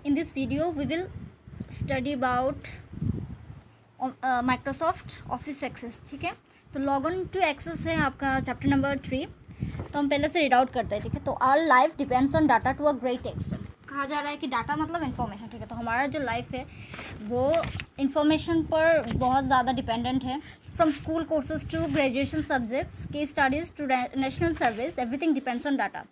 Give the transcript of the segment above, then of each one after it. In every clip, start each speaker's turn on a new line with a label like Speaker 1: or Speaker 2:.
Speaker 1: In this video we will study about Microsoft office access. ठीक है, तो log on to access है आपका चैप्टर नंबर 3. तो हम पहले से रीड आउट करते हैं. ठीक है, तो our life depends on data to a great extent. कहा जा रहा है कि डाटा मतलब इन्फॉर्मेशन. ठीक है, तो हमारा जो लाइफ है वो इन्फॉर्मेशन पर बहुत ज़्यादा डिपेंडेंट है. From school courses to graduation subjects, case studies to national service, everything depends on data.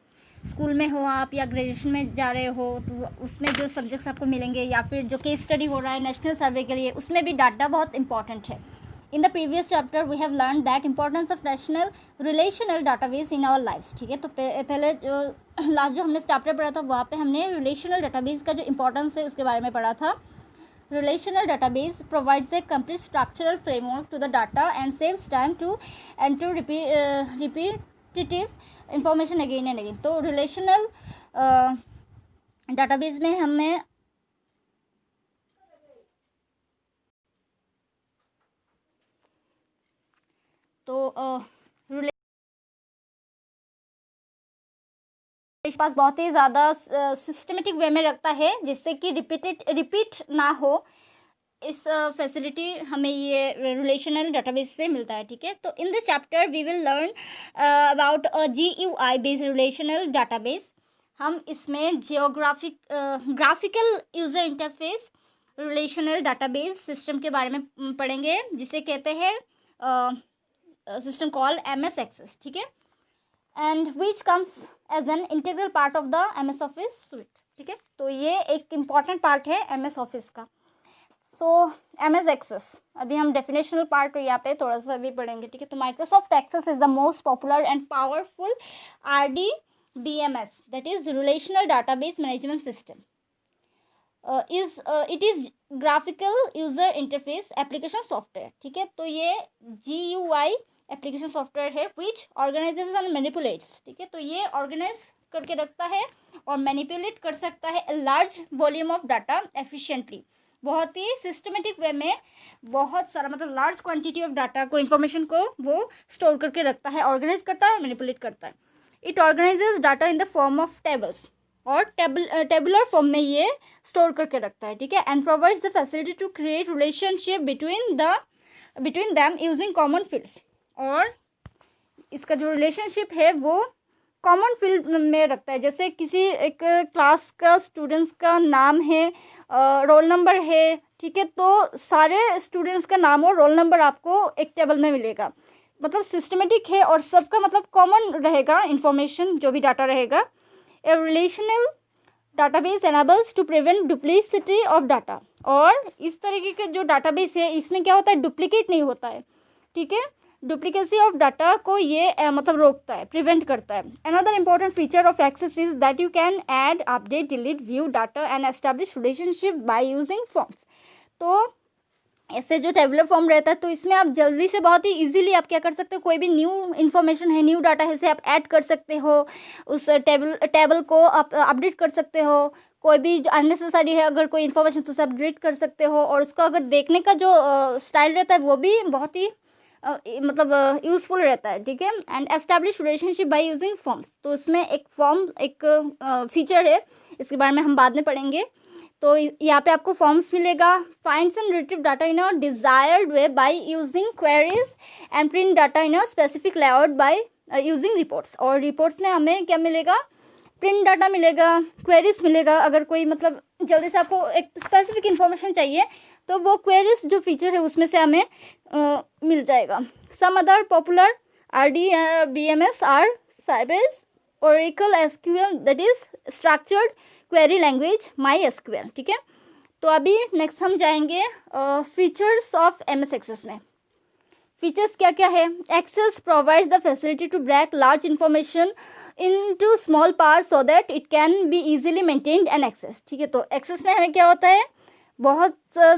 Speaker 1: School में हो आप या ग्रेजुएशन में जा रहे हो तो उसमें जो सब्जेक्ट्स आपको मिलेंगे या फिर जो केस स्टडी हो रहा है नेशनल सर्वे के लिए, उसमें भी डाटा बहुत इंपॉर्टेंट है. In the previous chapter we have learn that importance of national relational database in our lifes. ठीक है, तो पहले जो लास्ट जो हमने चैप्टर पढ़ा था वहाँ पे हमने रिलेशनल डाटाबेस का जो इंपॉर्टेंस है उसके बारे में पढ़ा था. Relational database provides a complete structural framework to the data and saves time to enter repetitive information again and again. तो relational database में हमें पास बहुत ही ज़्यादा सिस्टमेटिक वे में रखता है जिससे कि रिपीट ना हो. इस फैसिलिटी हमें ये रिलेशनल डाटाबेस से मिलता है. ठीक है, तो in this chapter we will learn about GUI based relational database. हम इसमें graphical user interface relational database system के बारे में पढ़ेंगे जिसे कहते हैं सिस्टम कॉल्ड MS Access. ठीक है, and which comes as an integral part of the MS Office suite. ठीक है, तो ये एक इम्पॉर्टेंट पार्ट है MS Office का. सो MS Access अभी हम डेफिनेशनल पार्ट यहाँ पे थोड़ा सा भी पढ़ेंगे. ठीक है, तो Microsoft access is the most popular and powerful RDBMS that is relational database management system. It is graphical user interface application software. ठीक है, तो ये GUI एप्लीकेशन सॉफ्टवेयर है विच ऑर्गेनाइजेज एंड मैनिपुलेट्स. ठीक है, तो ये ऑर्गेनाइज करके रखता है और मैनिपुलेट कर सकता है large volume of data efficiently. बहुत ही सिस्टमेटिक वे में बहुत सारा मतलब लार्ज क्वांटिटी ऑफ डाटा को इन्फॉर्मेशन को वो स्टोर करके रखता है, ऑर्गेनाइज करता है और मैनिपुलेट करता है. It organises data in the form of tables और टेबुलर फॉर्म में ये स्टोर करके रखता है. ठीक है, and provides the facility to create relationship between them using common fields. और इसका जो रिलेशनशिप है वो कॉमन फील्ड में रखता है. जैसे किसी एक क्लास का स्टूडेंट्स का नाम है, रोल नंबर है. ठीक है, तो सारे स्टूडेंट्स का नाम और रोल नंबर आपको एक टेबल में मिलेगा. मतलब सिस्टमेटिक है और सबका मतलब कॉमन रहेगा इन्फॉर्मेशन जो भी डाटा रहेगा. A relational database enables to prevent duplicity of data. और इस तरीके के जो डाटाबेस है इसमें क्या होता है, डुप्लीकेट नहीं होता है. ठीक है, डुप्लीकेसी ऑफ डाटा को ये मतलब रोकता है, प्रिवेंट करता है. Another important feature of access is that you can add, update, delete, view data and establish relationship by using forms. तो ऐसे जो टेबुलर फॉर्म रहता है तो इसमें आप जल्दी से बहुत ही इजीली आप क्या कर सकते हो, कोई भी न्यू इन्फॉर्मेशन है, न्यू डाटा है, उसे आप ऐड कर सकते हो. उस टेबल को आप अपडेट कर सकते हो. कोई भी जो अननेसेसरी है अगर कोई इन्फॉर्मेशन तो उसे अपडेट कर सकते हो. और उसका अगर देखने का जो स्टाइल रहता है वो भी बहुत ही मतलब यूज़फुल रहता है. ठीक है, and establish relationship by using forms. तो उसमें एक फॉर्म एक फीचर है, इसके बारे में हम बाद में पढ़ेंगे. तो यहाँ पे आपको फॉर्म्स मिलेगा. Finds and retrieve data in a desired way by using queries and print data in a specific layout by using reports. और रिपोर्ट्स में हमें क्या मिलेगा, प्रिंट डाटा मिलेगा, क्वेरीज मिलेगा. अगर कोई मतलब जल्दी से आपको एक स्पेसिफिक इन्फॉर्मेशन चाहिए तो वो क्वेरीज जो फीचर है उसमें से हमें मिल जाएगा. Some other popular RDBMS are Sybase, Oracle SQL that is structured query language, MySQL. ठीक है, तो अभी नेक्स्ट हम जाएंगे फीचर्स ऑफ MS Access में. फीचर्स क्या क्या है. Access provides the facility to break large information into small parts so that it can be easily maintained and accessed. ठीक है, तो एक्सेस में हमें क्या होता है, बहुत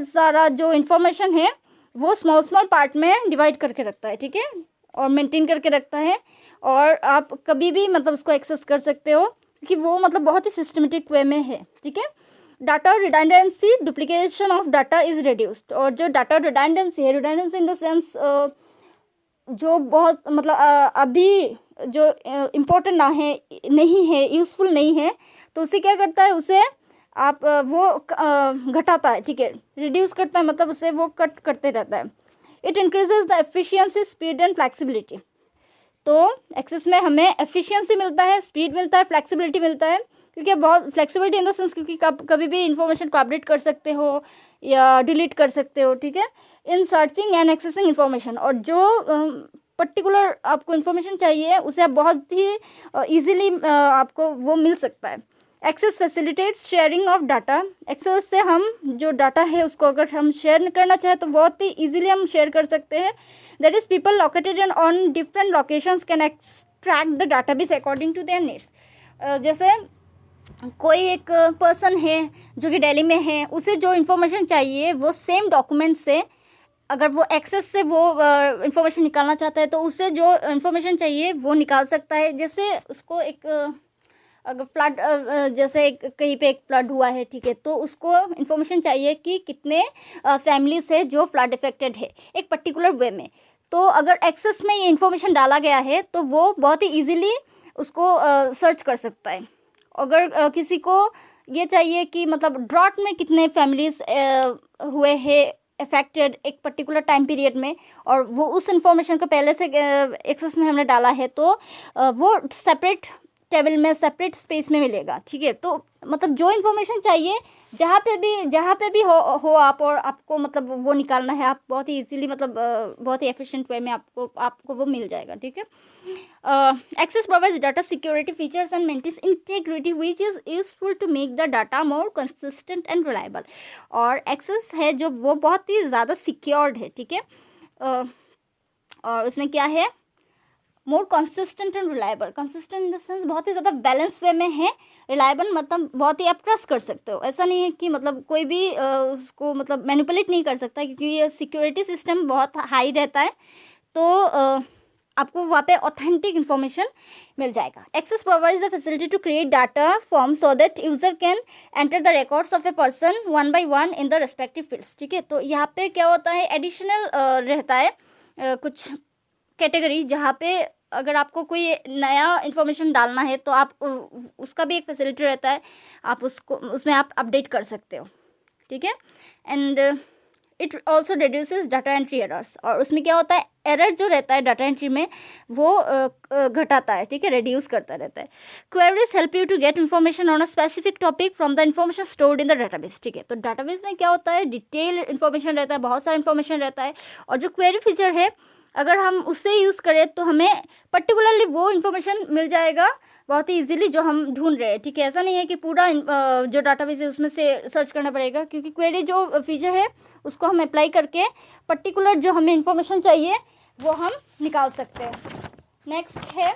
Speaker 1: सारा जो इन्फॉर्मेशन है वो स्मॉल पार्ट में डिवाइड करके रखता है. ठीक है, और मेंटेन करके रखता है और आप कभी भी मतलब उसको एक्सेस कर सकते हो क्योंकि वो मतलब बहुत ही सिस्टमेटिक वे में है. ठीक है, data redundancy, duplication of data is reduced. और जो डाटा रिडंडेंसी है, रिडंडेंसी इन द सेंस जो बहुत मतलब अभी जो इम्पोर्टेंट ना है, नहीं है, यूज़फुल नहीं है, तो उसे क्या करता है, उसे आप वो घटाता है, ठीक है, रिड्यूस करता है, मतलब उसे वो कट करते रहता है। It increases the efficiency, speed and flexibility. तो एक्सेस में हमें एफिशिएंसी मिलता है, स्पीड मिलता है, फ्लेक्सिबिलिटी मिलता है, क्योंकि बहुत फ्लेक्सिबिलिटी इन द सेंस क्योंकि कभी भी इन्फॉर्मेशन को अपडेट कर सकते हो या डिलीट कर सकते हो, ठीक है, इन सर्चिंग एंड एक्सेसिंग इन्फॉर्मेशन। और जो पर्टिकुलर आपको इन्फॉर्मेशन चाहिए उसे आप बहुत ही ईजिली आपको वो मिल सकता है। Access facilitates sharing of data. Access से हम जो डाटा है उसको अगर हम शेयर करना चाहें तो बहुत ही ईजिली हम शेयर कर सकते हैं। That is people located on different locations can extract the database according to their needs. जैसे कोई एक पर्सन है जो कि दिल्ली में है, उसे जो इन्फॉर्मेशन चाहिए वो सेम डॉक्यूमेंट से, अगर वो एक्सेस से वो इन्फॉर्मेशन निकालना चाहता है तो उससे जो इन्फॉर्मेशन चाहिए वो निकाल सकता है। जैसे उसको एक अगर फ्लड, जैसे कहीं पे एक फ्लड हुआ है, ठीक है, तो उसको इन्फॉर्मेशन चाहिए कि कितने फैमिलीज है जो फ्लड इफेक्टेड है एक पर्टिकुलर वे में। तो अगर एक्सेस में ये इन्फॉर्मेशन डाला गया है तो वो बहुत ही ईजिली उसको सर्च कर सकता है। अगर किसी को ये चाहिए कि मतलब ड्रॉट में कितने फैमिलीज हुए हैं अफेक्टेड एक पर्टिकुलर टाइम पीरियड में, और वो उस इन्फॉर्मेशन को पहले से एक्सेस में हमने डाला है, तो वो सेपरेट टेबल में, सेपरेट स्पेस में मिलेगा, ठीक है। तो मतलब जो इन्फॉर्मेशन चाहिए जहाँ पे भी हो आप, और आपको मतलब वो निकालना है, आप बहुत ही इजीली मतलब बहुत ही एफिशिएंट वे में आपको वो मिल जाएगा, ठीक है। Access provides data security features and maintains integrity which is useful to make the data more consistent and reliable. और एक्सेस है जो वो बहुत ही ज़्यादा सिक्योर्ड है, ठीक है, और उसमें क्या है, मोर consistent and reliable. Consistent in the sense बहुत ही ज़्यादा बैलेंस वे में है, रिलायबल मतलब बहुत ही आप ट्रस्ट कर सकते हो। ऐसा नहीं है कि मतलब कोई भी उसको मतलब मैनिपुलेट नहीं कर सकता, क्योंकि ये सिक्योरिटी सिस्टम बहुत हाई रहता है, तो आपको वहाँ पे ऑथेंटिक इन्फॉर्मेशन मिल जाएगा। Access provides the facility to create data form so that user can enter the records of a person one by one in the respective fields, ठीक है। तो यहाँ पे क्या होता है, एडिशनल रहता है कुछ कैटेगरी, जहाँ पे अगर आपको कोई नया इन्फॉर्मेशन डालना है तो आप उसका भी एक फैसिलिटी रहता है, आप उसमें आप अपडेट कर सकते हो, ठीक है। And it also reduces data entry errors. और उसमें क्या होता है, एरर जो रहता है डाटा एंट्री में वो घटाता है, ठीक है, रिड्यूस करता रहता है। Queries help you to get information on a specific topic from the information stored in the database, ठीक है। तो डाटाबेस में क्या होता है, डिटेल इन्फॉर्मेशन रहता है, बहुत सारा इन्फॉर्मेशन रहता है, और जो क्वेरी फीचर है अगर हम उससे यूज़ करें तो हमें पर्टिकुलरली वो इन्फॉर्मेशन मिल जाएगा बहुत ही इजीली जो हम ढूंढ रहे हैं, ठीक है। ऐसा नहीं है कि पूरा जो डाटाबेस है उसमें से सर्च करना पड़ेगा, क्योंकि क्वेरी जो फीचर है उसको हम अप्लाई करके पर्टिकुलर जो हमें इन्फॉर्मेशन चाहिए वो हम निकाल सकते हैं। नेक्स्ट है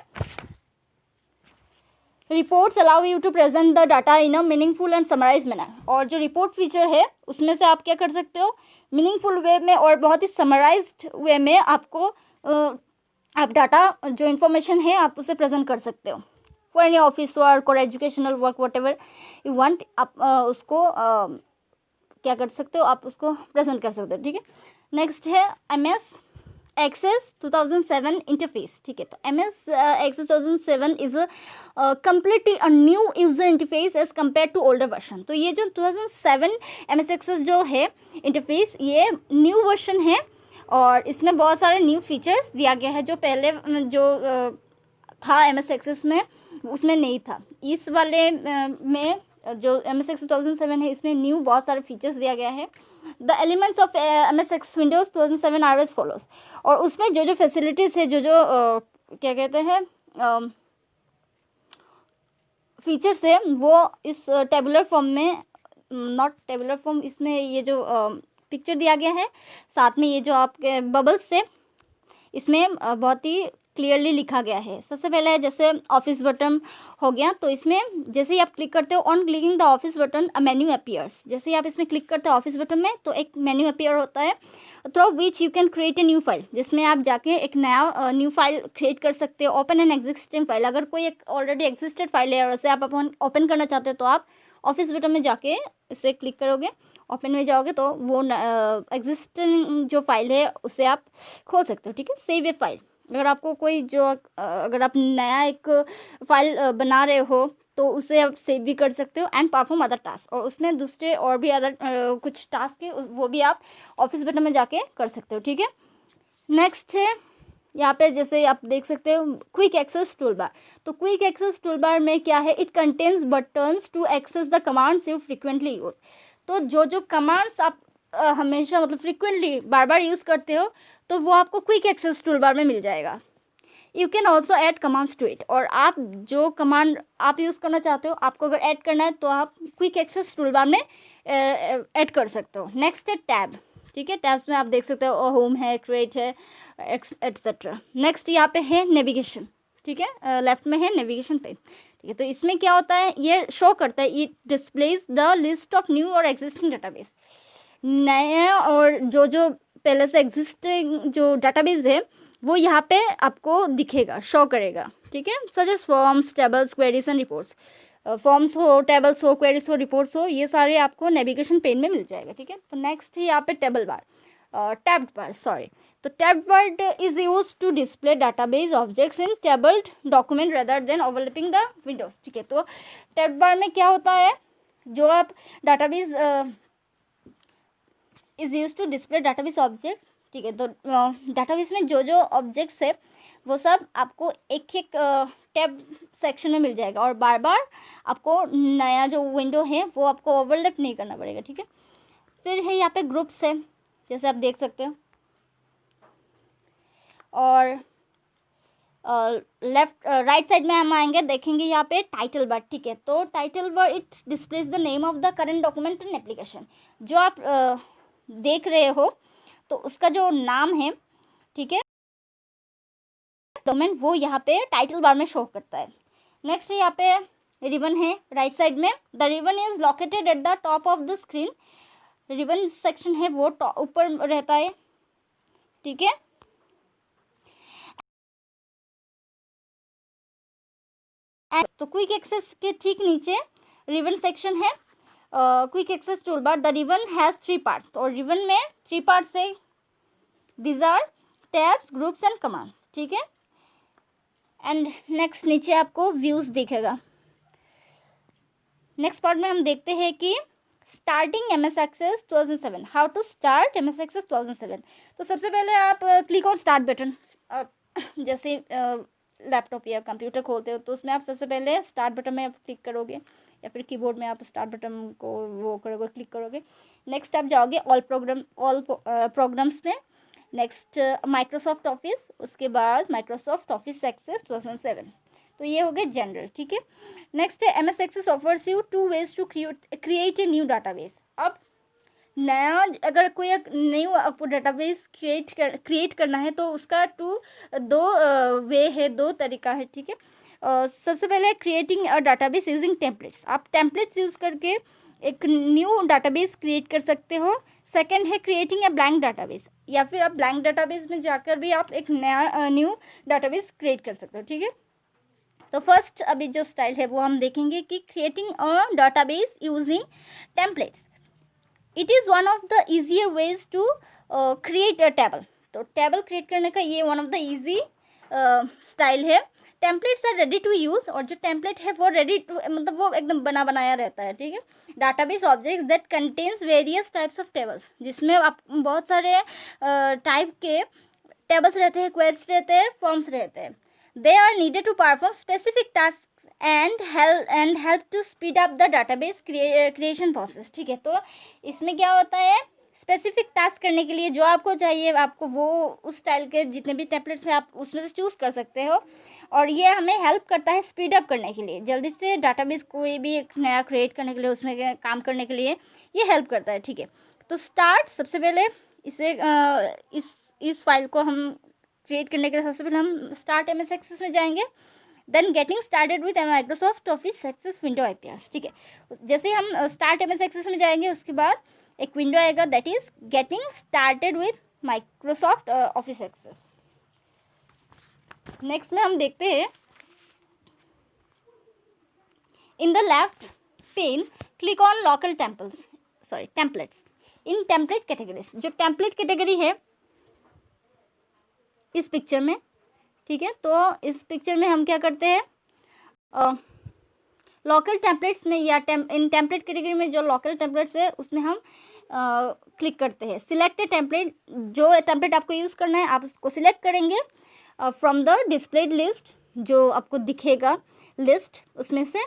Speaker 1: reports allow you to present the data in a meaningful and summarise manner. और जो रिपोर्ट फीचर है उसमें से आप क्या कर सकते हो, मीनिंगफुल वे में और बहुत ही समराइज्ड वे में आपको आप डाटा जो इन्फॉर्मेशन है आप उसे प्रेजेंट कर सकते हो फॉर एनी ऑफिस वर्क और educational work what ever you want. आप उसको क्या कर सकते हो, आप उसको प्रेजेंट कर सकते हो, ठीक है। नेक्स्ट है MS Access 2007 इंटरफेस, ठीक है। तो MS Access 2007 is completely a new user interface as compare to older version. तो ये जो 2007 MS Access जो है इंटरफेस, ये न्यू वर्जन है और इसमें बहुत सारे न्यू फीचर्स दिया गया है जो पहले जो था MS Access में उसमें नहीं था। इस वाले में जो MS Access 2007 है इसमें न्यू बहुत सारे फीचर्स दिया गया है। The elements of MS Access windows 2007 are as follows. और उसमें जो जो फैसिलिटीज़ है, जो जो क्या कहते हैं फीचर्स है, वो इस टेबुलर फॉर्म में, नॉट टेबुलर फॉर्म, इसमें ये जो पिक्चर दिया गया है साथ में ये जो आपके बबल्स से इसमें बहुत ही क्लियरली लिखा गया है। सबसे पहले जैसे ऑफिस बटन हो गया, तो इसमें जैसे ही आप क्लिक करते हो, on clicking the office button a menu appears. जैसे ही आप इसमें क्लिक करते हो ऑफिस बटन में तो एक मेन्यू अपीयर होता है, through which you can create a new file, जिसमें आप जाके एक नया न्यू फाइल क्रिएट कर सकते हो। ओपन एन एग्जिस्टिंग फाइल, अगर कोई एक ऑलरेडी एग्जिस्टेड फाइल है और उसे आप ओपन करना चाहते हो तो आप ऑफिस बटन में जाके इसे क्लिक करोगे, ओपन में जाओगे तो वो एग्जिस्टिंग जो फाइल है उसे आप खोल सकते हो, ठीक है। सेव ए फाइल, अगर आपको कोई जो अगर आप नया एक फाइल बना रहे हो तो उसे आप सेव भी कर सकते हो एंड परफॉर्म अदर टास्क, और उसमें दूसरे और भी अदर कुछ टास्क है वो भी आप ऑफिस बटन में जाके कर सकते हो, ठीक है। नेक्स्ट है यहाँ पे जैसे आप देख सकते हो क्विक एक्सेस टूल बार। तो क्विक एक्सेस टूल बार में क्या है, it contains buttons to access the commands you frequently use. तो जो कमांड्स आप हमेशा मतलब फ्रिक्वेंटली बार बार यूज़ करते हो तो वो आपको क्विक एक्सेस टूल बार में मिल जाएगा। You can also add commands to it, और आप जो कमांड आप यूज़ करना चाहते हो आपको अगर ऐड करना है तो आप क्विक एक्सेस टूल बार में ऐड कर सकते हो। नेक्स्ट है टैब, ठीक है। टैब्स में आप देख सकते हो होम है, क्रिएट है, एक्सेट्रा। नेक्स्ट यहाँ पे है नेविगेशन, ठीक है, लेफ्ट में है नेविगेशन पे, ठीक है। तो इसमें क्या होता है, ये शो करता है, it displays the list of new और एग्जिस्टिंग डाटाबेस। नए और जो पहले से एग्जिस्टिंग जो डाटाबेस है वो यहाँ पे आपको दिखेगा, शो करेगा, ठीक है। Suggest forms, tables, queries and reports. Forms हो, टेबल्स हो, क्वेरीज हो, रिपोर्ट्स हो, ये सारे आपको नेविगेशन पेन में मिल जाएगा, ठीक है। तो नेक्स्ट है यहाँ पे table bar, tabbed bar, sorry. तो tabbed bar is use to display database objects in tabled document rather than overlapping the windows, ठीक है। तो टैब्ड बार में क्या होता है, जो आप database is use to display database objects, ठीक है। तो डाटाबेस में जो ऑब्जेक्ट्स है वो सब आपको एक एक टैब सेक्शन में मिल जाएगा, और बार बार आपको नया जो विंडो है वो आपको ओवरलैप नहीं करना पड़ेगा, ठीक है। फिर है यहाँ पे ग्रुप्स है, जैसे आप देख सकते हो, और लेफ्ट राइट साइड में हम आएंगे, देखेंगे यहाँ पे टाइटल बार, ठीक है। तो title bar it displays the name of the current document and application. जो आप देख रहे हो तो उसका जो नाम है, ठीक है, डॉक्यूमेंट, वो यहाँ पे टाइटल बार में शो करता है। नेक्स्ट यहाँ पे रिबन है राइट साइड में। The ribbon is located at the top of the screen. Ribbon section है वो ऊपर रहता है, ठीक है। तो क्विक एक्सेस के ठीक नीचे रिबन सेक्शन है, quick access tool bar. The ribbon has 3 parts, और रिबन में 3 पार्ट्स है, these are tabs, groups and commands, ठीक है। एंड नेक्स्ट नीचे आपको व्यूज़ दिखेगा। नेक्स्ट पार्ट में हम देखते हैं कि starting MS Access 2007, how to start MS Access 2007। तो सबसे पहले आप क्लिक ऑन स्टार्ट बटन, जैसे लैपटॉप या कंप्यूटर खोलते हो तो उसमें आप सबसे पहले स्टार्ट बटन में आप क्लिक करोगे, या फिर कीबोर्ड में आप स्टार्ट बटन को वो करोगे, क्लिक करोगे। नेक्स्ट आप जाओगे ऑल प्रोग्राम्स में। नेक्स्ट माइक्रोसॉफ्ट ऑफिस, उसके बाद माइक्रोसॉफ्ट ऑफिस एक्सेस 2007। तो ये हो गए जनरल, ठीक है। नेक्स्ट है MS Access offers you 2 ways to create a new database. अब नया अगर कोई एक न्यू आपको डाटाबेस क्रिएट करना है तो उसका दो वे है, 2 तरीका है, ठीक है। सबसे पहले creating a database using templates. आप टेम्पलेट्स यूज़ करके एक न्यू डाटाबेस क्रिएट कर सकते हो। सेकंड है क्रिएटिंग ए ब्लैंक डाटाबेस, या फिर आप ब्लैंक डाटाबेस में जाकर भी आप एक नया न्यू डाटाबेस क्रिएट कर सकते हो, ठीक है। तो फर्स्ट अभी जो स्टाइल है वो हम देखेंगे कि creating a database using templates. It is one of the easier ways to create a table. तो टेबल क्रिएट करने का ये one of the easy style है। Templates are ready to use, और जो टेम्पलेट है वो रेडी टू मतलब वो एकदम बना बनाया रहता है, ठीक है। Database object that contains various types of tables, जिसमें आप बहुत सारे टाइप के टेबल्स रहते हैं, क्वेरीज रहते हैं, फॉर्म्स रहते हैं। They are needed to perform specific task and help to speed up the database creation process, ठीक है। तो इसमें क्या होता है, स्पेसिफिक टास्क करने के लिए जो आपको चाहिए आपको वो उस स्टाइल के जितने भी टेम्पलेट्स हैं आप उसमें से चूज़ कर सकते हो, और ये हमें हेल्प करता है स्पीड अप करने के लिए, जल्दी से डाटाबेस कोई भी एक नया क्रिएट करने के लिए, उसमें काम करने के लिए ये हेल्प करता है, ठीक है। तो स्टार्ट, सबसे पहले इसे इस फाइल को हम क्रिएट करने के लिए सबसे पहले हम स्टार्ट MS Access में जाएंगे। Then getting started with Microsoft office Access window appears, ठीक है। जैसे हम स्टार्ट MS Access में जाएंगे उसके बाद एक विंडो आएगा, that is getting started with Microsoft office Access. Next में हम देखते हैं in the left pane click on local templates in template categories. जो टेम्पलेट कैटेगरी है इस पिक्चर में, ठीक है। तो इस पिक्चर में हम क्या करते हैं, लोकल टेम्पलेट्स में या इन टेम्पलेट कैटेगरी में जो लोकल टेम्पलेट्स है उसमें हम क्लिक करते हैं। सिलेक्ट ए टेम्पलेट, जो टेम्पलेट आपको यूज़ करना है आप उसको सिलेक्ट करेंगे फ्रॉम द डिस्प्लेड लिस्ट, जो आपको दिखेगा लिस्ट उसमें से।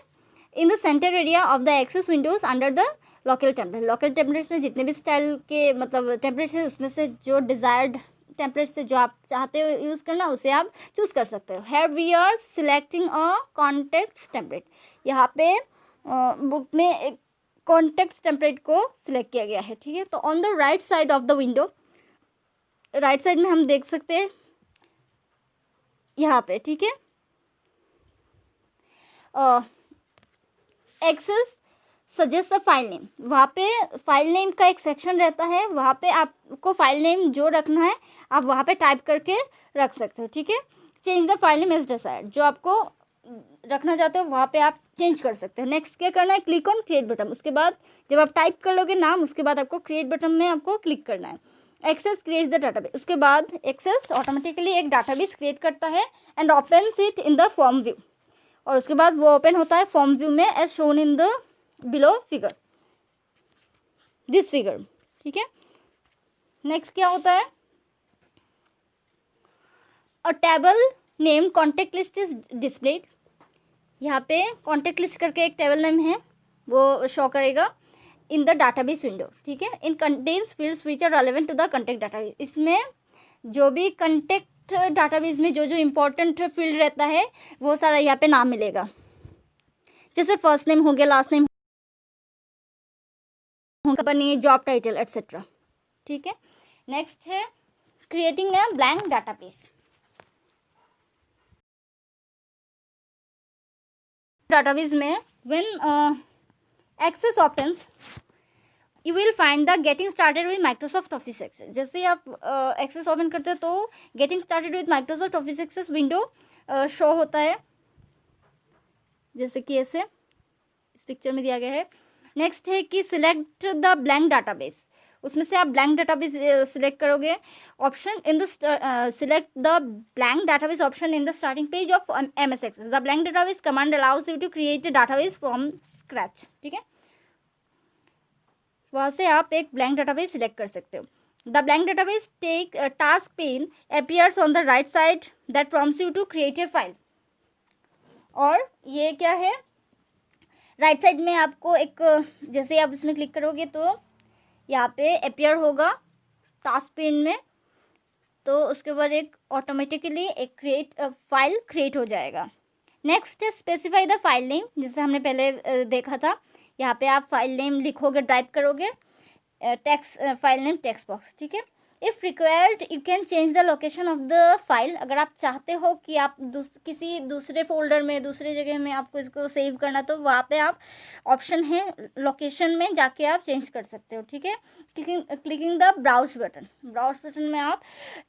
Speaker 1: In the centre area of the Access windows under the local template, local templates में जितने भी स्टाइल के मतलब टेम्पलेट्स हैं उसमें से जो डिज़ायर्ड टेम्पलेट से जो आप चाहते हो यूज़ करना उसे आप चूज़ कर सकते हो। Here we are selecting a context template, यहाँ पे बुक में एक कॉन्टेक्स्ट टेम्पलेट को सिलेक्ट किया गया है, ठीक है। तो on the right side of the window, right side में हम देख सकते हैं यहाँ पे, ठीक है, Access suggest a file name, वहाँ पे फाइल नेम का एक सेक्शन रहता है, वहाँ पे आपको फाइल नेम जो रखना है आप वहाँ पे टाइप करके रख सकते हो, ठीक है। Change the file name as desired, जो आपको रखना चाहते हो वहाँ पे आप चेंज कर सकते हो। नेक्स्ट क्या करना है, क्लिक ऑन क्रिएट बटन, उसके बाद जब आप टाइप कर लोगे नाम उसके बाद आपको क्रिएट बटन में आपको क्लिक करना है। एक्सेस क्रिएट्स द डाटाबेस, उसके बाद एक्सेस ऑटोमेटिकली एक डाटाबेस क्रिएट करता है and opens it in the form view, और उसके बाद वो ओपन होता है फॉर्म व्यू में as shown in the below figure, this figure, ठीक है। नेक्स्ट क्या होता है, a table name contact list is displayed, यहाँ पे कॉन्टेक्ट लिस्ट करके एक टेबल नेम है वो शो करेगा इन द डाटाबेस विंडो, ठीक है। In contains fields which are relevant to the contact database, इसमें जो भी कंटेक्ट डाटाबेस में जो जो इम्पोर्टेंट फील्ड रहता है वो सारा यहाँ पे नाम मिलेगा, जैसे फर्स्ट नेम हो गया, last name, company, job title etcetera, ठीक है। नेक्स्ट है creating a blank database, database में when access options you will find the getting started with Microsoft office Access, जैसे आप एक्सेस ओपन करते हो तो getting started with Microsoft office Access window show होता है, जैसे कि ऐसे इस पिक्चर में दिया गया है। नेक्स्ट है कि सिलेक्ट द ब्लैंक डाटाबेस, उसमें से आप ब्लैंक डाटाबेस सिलेक्ट करोगे। Option in the select the blank database option in the starting page of MS Access, the blank database command allows you to create a database from scratch, ठीक है। वहाँ से आप एक ब्लैंक डाटाबेस सिलेक्ट कर सकते हो। The blank database take task pane appears on the right side that prompts you to create a file, और ये क्या है, राइट साइड में आपको एक, जैसे आप इसमें क्लिक करोगे तो यहाँ पे अपीयर होगा टास्क पेन में, तो उसके बाद एक ऑटोमेटिकली एक फाइल क्रिएट हो जाएगा। नेक्स्ट है स्पेसिफाई द फाइल नेम, जैसे हमने पहले देखा था, यहाँ पे आप फाइल नेम लिखोगे, टाइप करोगे, text file name text box, ठीक है। If required you can change the location of the file, अगर आप चाहते हो कि आप किसी दूसरे फोल्डर में, दूसरे जगह में आपको इसको सेव करना, तो वहाँ पे आप ऑप्शन है लोकेशन में जाके आप चेंज कर सकते हो, ठीक है। क्लिकिंग द ब्राउज बटन में आप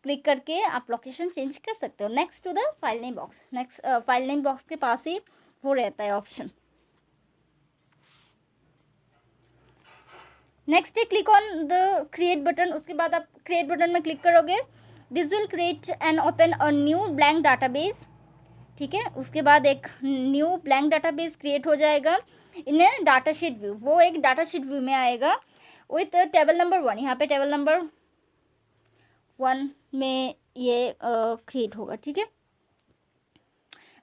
Speaker 1: क्लिक करके आप लोकेशन चेंज कर सकते हो। Next to the file name box, next file name box के पास ही वो रहता है ऑप्शन। नेक्स्ट है click on the create button, उसके बाद आप क्रिएट बटन में क्लिक करोगे, this will create and open a new blank database, ठीक है। उसके बाद एक न्यू ब्लैंक डाटाबेस क्रिएट हो जाएगा इन ए डाटा शीट व्यू, वो एक डाटा शीट व्यू में आएगा विथ टेबल नंबर 1, यहाँ पे टेबल नंबर 1 में ये क्रिएट होगा, ठीक है।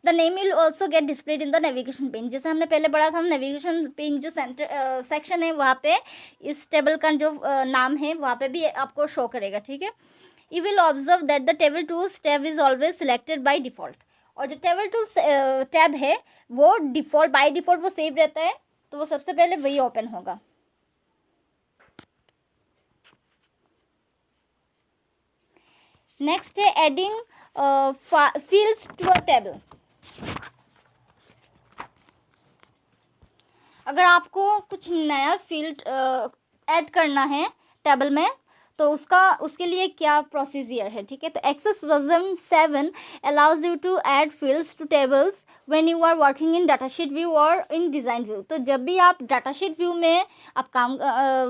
Speaker 1: The name will also get displayed in the navigation pane, जैसे हमने पहले पढ़ा था, नेविगेशन पेन जो सेंटर सेक्शन है वहाँ पे इस टेबल का जो नाम है वहाँ पे भी आपको शो करेगा, ठीक है। You will observe that the table tools tab is always selected by default, और जो टेबल टूल्स टैब है वो डिफ़ॉल्ट बाय डिफ़ॉल्ट वो सेव रहता है, तो वो सबसे पहले वही ओपन होगा। नेक्स्ट है adding fields to a table, अगर आपको कुछ नया फील्ड ऐड करना है टेबल में तो उसके लिए क्या प्रोसीजर है, ठीक है। तो Access version 7 allows you to add fields to tables when you are working in datasheet view और इन डिज़ाइन व्यू, तो जब भी आप डाटाशीट व्यू में आप काम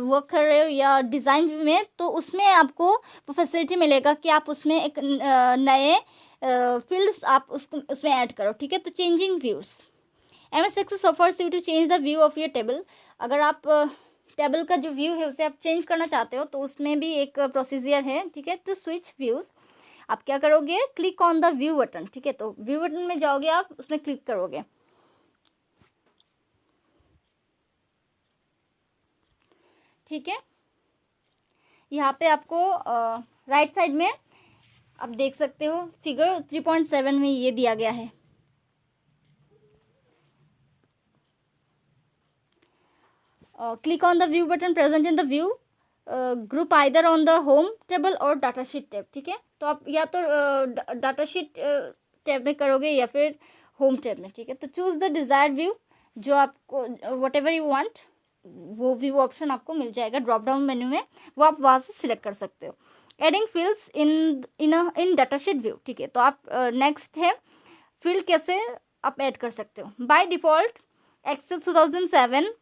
Speaker 1: वर्क कर रहे हो या डिज़ाइन व्यू में, तो उसमें आपको वो फैसिलिटी मिलेगा कि आप उसमें एक नए फील्ड्स आप उसमें ऐड करो, ठीक है। तो changing views, MS Access offers you to change the view of your table. अगर आप टेबल का जो व्यू है उसे आप चेंज करना चाहते हो तो उसमें भी एक प्रोसीजर है, ठीक है. टू स्विच व्यूज़ आप क्या करोगे, click on the view button, ठीक है. तो व्यू बटन में जाओगे, आप उसमें क्लिक करोगे, ठीक है. यहाँ पे आपको राइट साइड में आप देख सकते हो फिगर 3.7 में ये दिया गया है. Click on the view button present in the view group either on the home table और डाटा शीट टैब, ठीक है. तो आप या तो डाटा शीट टैब में करोगे या फिर होम टैब में, ठीक है. तो चूज़ द डिज़ायर्ड व्यू, जो आपको वट एवर यू वांट वो व्यू ऑप्शन आपको मिल जाएगा ड्रॉप डाउन मेन्यू में, वो आप वहाँ से सिलेक्ट कर सकते हो. Adding fields in data sheet view, ठीक है. तो आप नेक्स्ट है फील्ड कैसे आप ऐड कर सकते हो. By default Excel 2007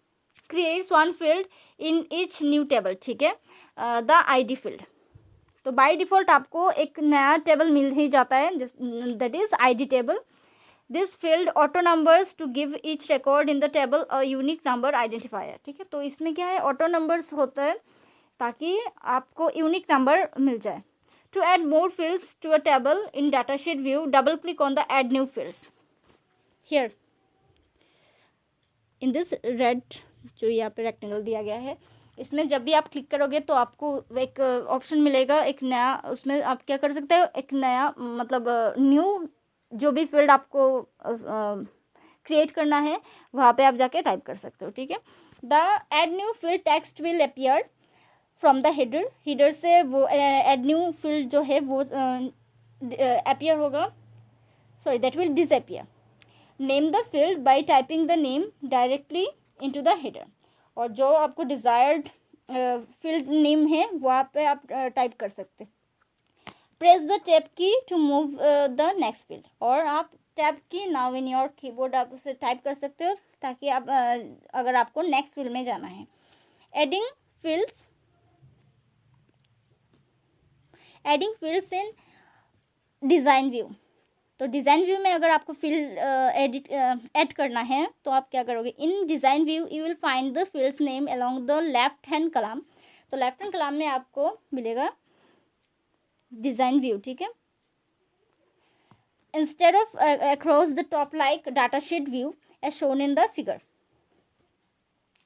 Speaker 1: creates one field in each new table, ठीक है, द आईडी फील्ड. तो बाय डिफ़ॉल्ट आपको एक नया टेबल मिल ही जाता है, that is ID table. This field auto numbers to give each record in the table a unique number identifier, ठीक है. तो इसमें क्या है, ऑटो नंबर्स होता है ताकि आपको यूनिक नंबर मिल जाए. To add more fields to a table in data sheet view double click on the add new fields here in this red जो यहाँ पे रेक्टेंगल दिया गया है. इसमें जब भी आप क्लिक करोगे तो आपको एक ऑप्शन मिलेगा एक नया, उसमें आप क्या कर सकते हो, एक नया मतलब न्यू जो भी फील्ड आपको क्रिएट करना है वहाँ पे आप जाके टाइप कर सकते हो, ठीक है. The add new field text will appear from the header से वो एड न्यू फील्ड जो है वो अपीयर होगा, sorry that will disappear. Name the field bye typing the name directly into the header. और जो आपको डिज़ायर्ड फील्ड नेम है वहाँ पे आप टाइप कर सकते. Press the tab key to move the next field. और आप टैब की नाउ इन योर कीबोर्ड आप उसे टाइप कर सकते हो ताकि आप अगर आपको नेक्स्ट फील्ड में जाना है. Adding fields in design view. तो डिज़ाइन व्यू में अगर आपको फील्ड ऐड करना है तो आप क्या करोगे, in design view you will find the fields name along the left hand column. तो लेफ्ट हैंड कॉलम में आपको मिलेगा डिज़ाइन व्यू, ठीक है. Instead of across the top like data sheet view as shown in the figure,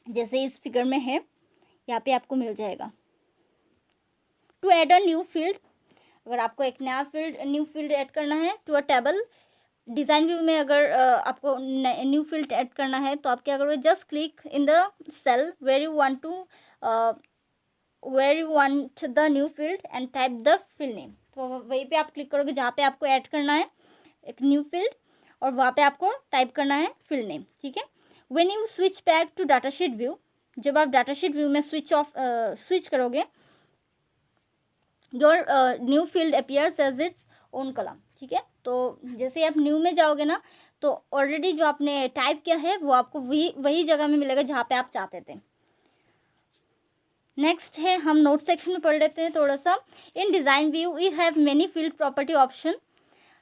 Speaker 1: जैसे इस figure में है यहाँ पे आपको मिल जाएगा. To add a new field, अगर आपको एक नया न्यू फील्ड ऐड करना है to a table design view में, अगर आपको न्यू फील्ड ऐड करना है तो आप क्या करोगे, just click in the cell where you want the new field and type the field name. तो वहीं पे आप क्लिक करोगे जहाँ पे आपको ऐड करना है एक न्यू फील्ड और वहाँ पे आपको टाइप करना है फील्ड नेम, ठीक है. When you switch back to data sheet view, जब आप डाटा शीट व्यू में स्विच करोगे your new field appears as its own column, ठीक है. तो जैसे आप न्यू में जाओगे ना तो ऑलरेडी जो आपने टाइप किया है वो आपको वही जगह में मिलेगा जहाँ पे आप चाहते थे. नेक्स्ट है हम नोट सेक्शन में पढ़ लेते हैं थोड़ा सा. In design view we have many field property option.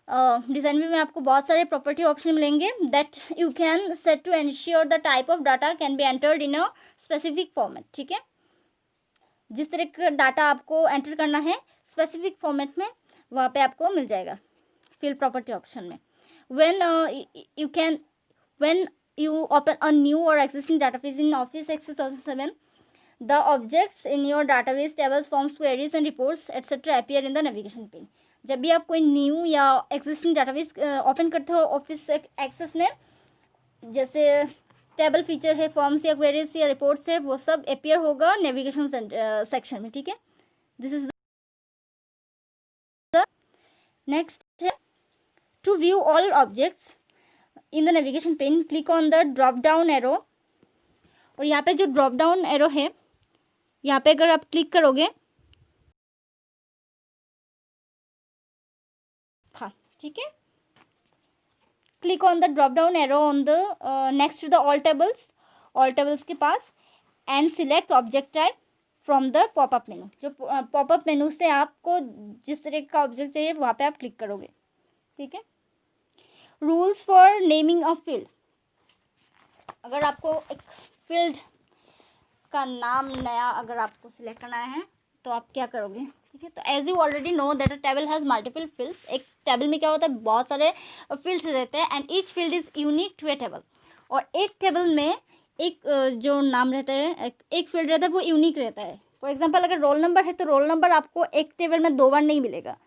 Speaker 1: Design view में आपको बहुत सारे प्रॉपर्टी ऑप्शन मिलेंगे that you can set to ensure the type of data can be entered in a specific format, ठीक है. जिस तरह का डाटा आपको एंटर करना है स्पेसिफिक फॉर्मेट में वहाँ पे आपको मिल जाएगा फील्ड प्रॉपर्टी ऑप्शन में. When you open a new or existing database in Office Excel 2007 the objects in your database tables forms queries and reports etcetera appear in the navigation pane. जब भी आप कोई न्यू या existing database open करते हो office access में, जैसे table feature है, फॉर्म्स या क्वेरीज या रिपोर्ट्स है, वो सब अपीयर होगा नेविगेशन सेक्शन में, ठीक है. दिस इज द नेक्स्ट है to view all objects in the navigation pane click on the drop down arrow. और यहाँ पे जो ड्रॉप डाउन एरो है यहाँ पे अगर आप क्लिक करोगे हाँ, ठीक है. Click on the drop down arrow on the next to the all tables के पास and select object type from the popup menu. जो पॉपअप मेनू से आपको जिस तरह का ऑब्जेक्ट चाहिए वहाँ पे आप क्लिक करोगे, ठीक है. Rules for naming a field. अगर आपको एक फील्ड का नाम नया अगर आपको सिलेक्ट करना है तो आप क्या करोगे, ठीक है। तो as you already know that a table has multiple fields. एक टेबल में क्या होता है, बहुत सारे फील्ड्स रहते हैं and each field is unique to a table. और एक टेबल में एक जो नाम रहता है, एक फील्ड रहता है वो यूनिक रहता है। फॉर एग्जांपल अगर रोल नंबर है तो रोल नंबर आपको एक टेबल में 2 बार नहीं मिलेगा।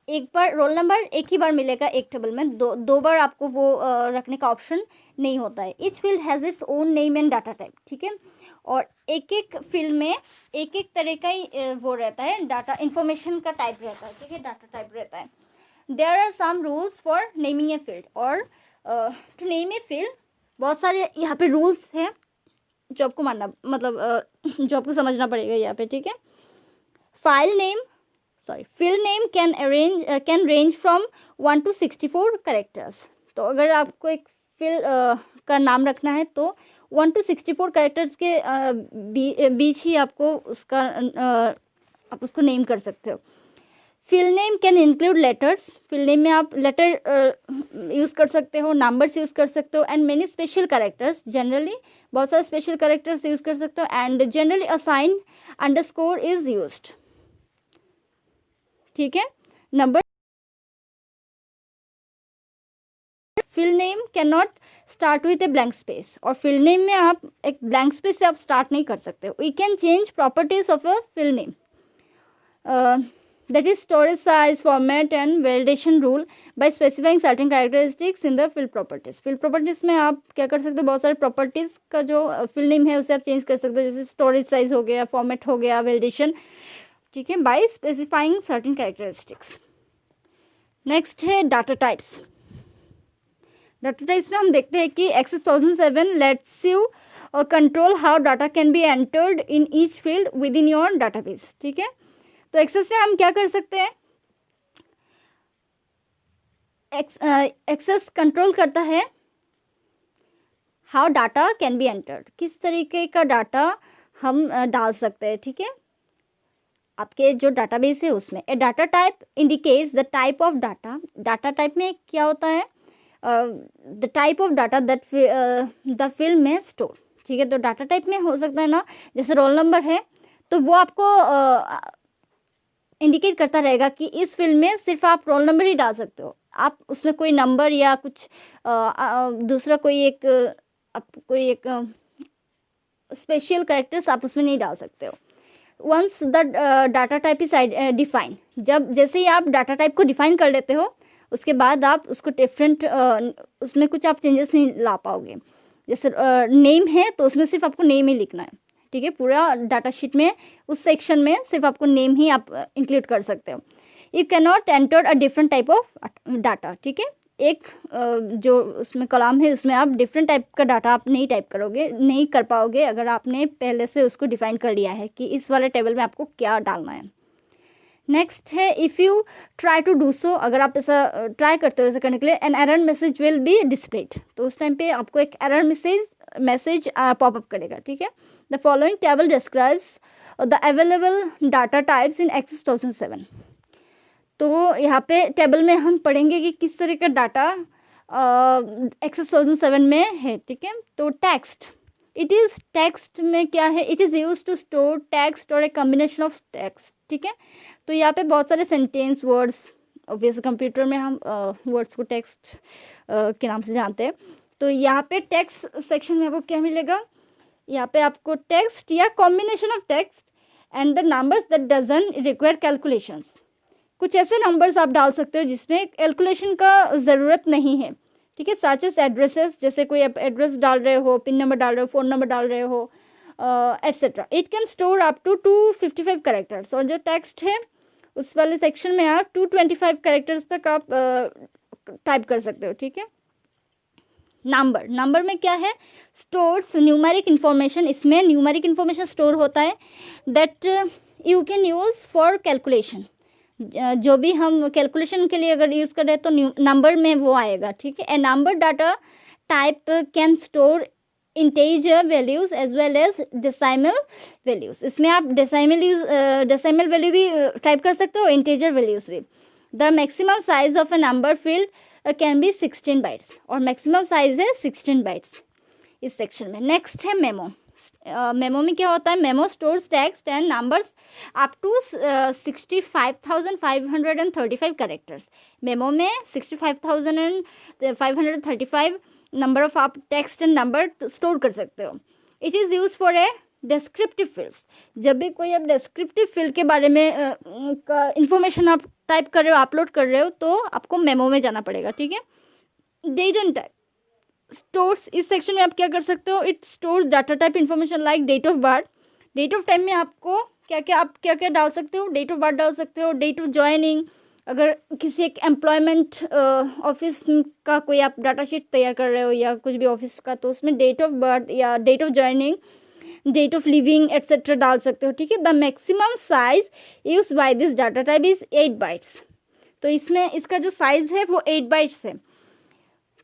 Speaker 1: एक बार रोल नंबर एक ही बार मिलेगा एक टेबल में, दो बार आपको वो रखने का ऑप्शन नहीं होता है। Each field has its own name and data type, ठीक है। और एक एक फील्ड में एक एक तरह का ही वो रहता है, डाटा इन्फॉर्मेशन का टाइप रहता है, ठीक है, डाटा टाइप रहता है। There are some rules for naming a field. और टू नेम ए फील्ड बहुत सारे यहाँ पे रूल्स हैं जो आपको मानना मतलब जो आपको समझना पड़ेगा यहाँ पे, ठीक है। Field name can range from 1 to 64 characters. तो अगर आपको एक फील्ड का नाम रखना है तो 1 to 64 कैरेक्टर्स के बीच ही आपको उसका आप उसको नेम कर सकते हो। Field name can include letters. Field name में आप लेटर यूज़ कर सकते हो, नंबर्स यूज़ कर सकते हो and many special characters. Generally बहुत सारे स्पेशल कैरेक्टर्स यूज़ कर सकते हो and generally assign underscore is used, ठीक है। Number field name can not start with a blank space. और फील्ड नेम में आप एक ब्लैंक स्पेस से आप स्टार्ट नहीं कर सकते हो। We can change properties of a field name, that is storage size, format and validation rule by specifying certain characteristics in the field properties। field properties में आप क्या कर सकते हो, बहुत सारे प्रॉपर्टीज़ का जो field name है उसे आप चेंज कर सकते हो, जैसे स्टोरेज साइज हो गया, फॉर्मेट हो गया, वैलिडेशन, ठीक है, by specifying certain characteristics. Next है डाटा टाइप्स। डाटा टाइप्स में हम देखते हैं कि Access 2007 lets you control how data can be entered in each field within your database, ठीक है। तो एक्सेस में हम क्या कर सकते हैं, एक्सेस कंट्रोल करता है how data can be entered, किस तरीके का डाटा हम डाल सकते हैं, ठीक है, आपके जो डाटाबेस है उसमें। A data type indicates the type of data. Data type में क्या होता है, the type of data that the field में स्टोर, ठीक है। तो डाटा टाइप में हो सकता है ना, जैसे रोल नंबर है तो वो आपको इंडिकेट करता रहेगा कि इस फील्ड में सिर्फ आप रोल नंबर ही डाल सकते हो, आप उसमें कोई नंबर या कुछ दूसरा कोई एक स्पेशल कैरेक्टर्स आप उसमें नहीं डाल सकते हो। Once the data type is define, जब जैसे ही आप डाटा टाइप को डिफाइन कर लेते हो उसके बाद आप उसको डिफरेंट उसमें कुछ आप चेंजेस नहीं ला पाओगे। जैसे नेम है तो उसमें सिर्फ आपको नेम ही लिखना है, ठीक है, पूरा डाटा शीट में उस सेक्शन में सिर्फ आपको नेम ही आप इंक्लूड कर सकते हो। You can not enter a different type of data, ठीक है। एक जो उसमें कॉलम है उसमें आप डिफरेंट टाइप का डाटा आप नहीं टाइप करोगे, नहीं कर पाओगे अगर आपने पहले से उसको डिफाइन कर लिया है कि इस वाले टेबल में आपको क्या डालना है। नेक्स्ट है if you try to do so, अगर आप ऐसा ट्राई करते हो ऐसा करने के लिए, an error message will be displayed. तो उस टाइम पे आपको एक एरर मैसेज पॉपअप करेगा, ठीक है। The following table describes the available data types in excess 2007। तो यहाँ पे टेबल में हम पढ़ेंगे कि किस तरह का डाटा एक्सेस 2007 में है, ठीक है। तो टेक्स्ट, इट इज़ टेक्स्ट में क्या है, it is use to store text or a combination of text, ठीक है। तो यहाँ पे बहुत सारे सेंटेंस वर्ड्स, ऑब्वियस कंप्यूटर में हम वर्ड्स को टेक्स्ट के नाम से जानते हैं। तो यहाँ पे टेक्स्ट सेक्शन में आपको क्या मिलेगा, यहाँ पे आपको टेक्स्ट या combination of text and the numbers that doesn't require calculations. कुछ ऐसे नंबर्स आप डाल सकते हो जिसमें कैलकुलेशन का ज़रूरत नहीं है, ठीक है, सच एज एड्रेसेस, जैसे कोई आप एड्रेस डाल रहे हो, पिन नंबर डाल रहे हो, फ़ोन नंबर डाल रहे हो, etcetera. It can store up to 255 characters. और जो टेक्स्ट है उस वाले सेक्शन में आप 225 कैरेक्टर्स तक आप टाइप कर सकते हो, ठीक है। नंबर में क्या है, स्टोर्स न्यूमेरिक इन्फॉर्मेशन, इसमें न्यूमेरिक इन्फॉर्मेशन स्टोर होता है that you can use for calculation. जो भी हम कैलकुलेशन के लिए अगर यूज़ कर रहे हैं तो नंबर में वो आएगा, ठीक है। A number data type can store integer values as well as decimal values. इसमें आप डेसिमल वैल्यू भी टाइप कर सकते हो, इंटीजर वैल्यूज़ भी। The maximum size of a number field can be 16 bytes, और मैक्सिमम साइज है 16 बाइट्स। इस सेक्शन में। नेक्स्ट है मेमो। मेमो में क्या होता है? Memo stores text and numbers up to 65,535 characters. Memo में 65,535 नंबर ऑफ आप टेक्स्ट एंड नंबर स्टोर कर सकते हो। It is use for a descriptive fields. जब भी कोई आप डिस्क्रिप्टिव फील्ड के बारे में इंफॉर्मेशन आप टाइप कर रहे हो, अपलोड कर रहे हो, तो आपको मेमो में जाना पड़ेगा, ठीक है। डेट एंड टाइम स्टोर्स, इस सेक्शन में आप क्या कर सकते हो? It stores data type information like date of birth. Date of time में आपको क्या क्या डाल सकते हो? डेट ऑफ बर्थ डाल सकते हो, डेट ऑफ ज्वाइनिंग, अगर किसी एक एम्प्लॉयमेंट ऑफिस का कोई आप डाटा शीट तैयार कर रहे हो या कुछ भी ऑफिस का, तो उसमें डेट ऑफ बर्थ या date of joining, date of living etcetera डाल सकते हो, ठीक है। The maximum size use by this data type is 8 bytes. तो इसमें इसका जो साइज है वो 8 बाइट्स है।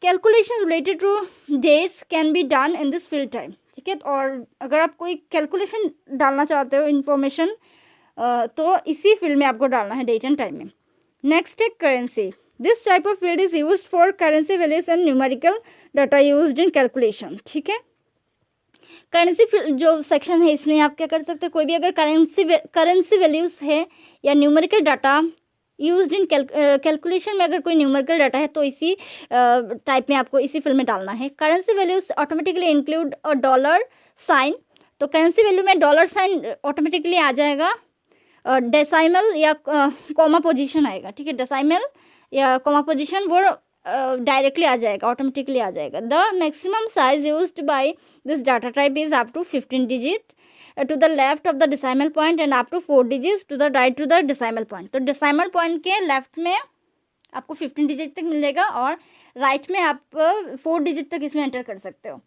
Speaker 1: Calculation related to dates can be done in this field time, ठीक है। और अगर आप कोई कैलकुलेशन डालना चाहते हो इन्फॉर्मेशन, तो इसी फील्ड में आपको डालना है, डेट एंड टाइम में। नेक्स्ट है currency. This type of field is used for currency values and numerical data used in calculation, ठीक है। करेंसी जो सेक्शन है, इसमें आप क्या कर सकते हो? कोई भी अगर करेंसी वैल्यूज है या numerical data used in calculation में अगर कोई न्यूमेरिकल डाटा है, तो इसी टाइप में आपको इसी फील्ड में डालना है। Currency values automatically include a dollar sign. तो करेंसी वैल्यू में डॉलर साइन ऑटोमेटिकली आ जाएगा। डेसिमल या कॉमा पोजीशन आएगा, ठीक है। डेसिमल या कॉमा पोजीशन वो डायरेक्टली आ जाएगा, ऑटोमेटिकली आ जाएगा। The maximum size used by this data type is up to 15 digit to the left of the decimal point and up to 4 digits to the right to the decimal point. तो decimal point के left में आपको 15 digit तक मिलेगा और right में आप 4 digit तक इसमें एंटर कर सकते हो।